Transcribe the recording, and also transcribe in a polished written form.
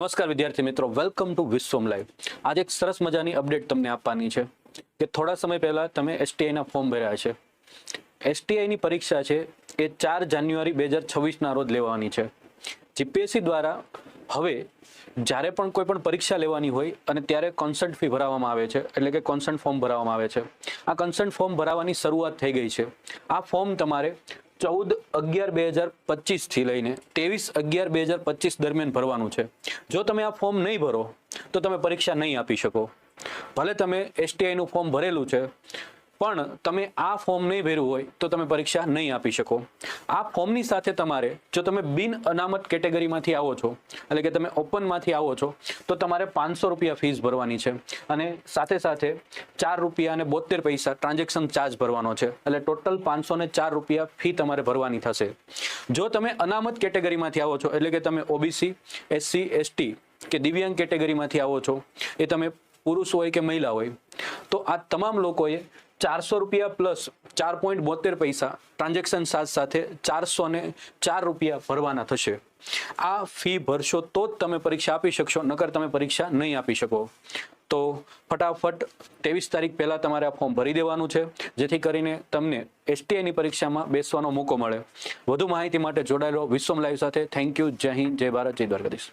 નમસ્કાર વિદ્યાર્થી મિત્રો, વેલકમ ટુ વિશ્વમ લાઈવ। આજે એક સરસ મજાની અપડેટ તમને આપવાની છે કે થોડા સમય પહેલા તમે એસટીઆઈના ફોર્મ ભર્યા છે। એસટીઆઈની પરીક્ષા છે એ 4 જાન્યુઆરી 2026ના રોજ લેવાની છે। જીપીએસસી દ્વારા હવે જ્યારે પણ કોઈ પણ પરીક્ષા લેવાની હોય અને ત્યારે કોન્સન્ટ ફી ભરાવવામાં આવે છે, એટલે કે કોન્સન્ટ ફોર્મ ભરાવવામાં આવે છે। આ કોન્સન્ટ ફોર્મ ભરાવાની શરૂઆત થઈ ગઈ છે। આ ફોર્મ તમારે 14/11/2025 થી લઈને 23/11/2025 દરમિયાન ભરવાનું છે। જો તમે આ ફોર્મ નહીં ભરો તો તમે પરીક્ષા નહીં આપી શકો। ભલે તમે એસટીઆઈ નું ફોર્મ ભરેલું છે પણ તમે આ ફોર્મ નહીં ભર્યું હોય તો તમે પરીક્ષા નહીં આપી શકો। આ ફોર્મની સાથે તમારે, જો તમે બિન અનામત કેટેગરીમાંથી આવો છો, એટલે કે તમે ઓપનમાંથી આવો છો, તો તમારે 500 રૂપિયા ફીસ ભરવાની છે અને સાથે સાથે ₹4.72 ટ્રાન્ઝેક્શન ચાર્જ ભરવાનો છે, એટલે ટોટલ 504 રૂપિયા ફી તમારે ભરવાની થશે। જો તમે અનામત કેટેગરીમાંથી આવો છો, એટલે કે તમે ઓબીસી, એસસી, એસટી કે દિવ્યાંગ કેટેગરીમાંથી આવો છો, એ તમે પુરુષ હોય કે મહિલા હોય, તો આ તમામ લોકોએ 400 રૂપિયા પ્લસ 4.72 ટ્રાન્ઝેક્શન ચાર્જ સાથે 404 રૂપિયા ભરવાના થશે। આ ફી ભરશો તો જ તમે પરીક્ષા આપી શકશો, નકર તમે પરીક્ષા નહીં આપી શકો। તો ફટાફટ 23 તારીખ પહેલા તમારે આ ફોર્મ ભરી દેવાનું છે, જેથી કરીને તમને એસટીઆઈની પરીક્ષામાં બેસવાનો મોકો મળે। વધુ માહિતી માટે જોડાયેલો વિશ્વમ લાઈવ સાથે। Thank you. જય હિન્દ, જય ભારત, જય દ્વારકાધીશ।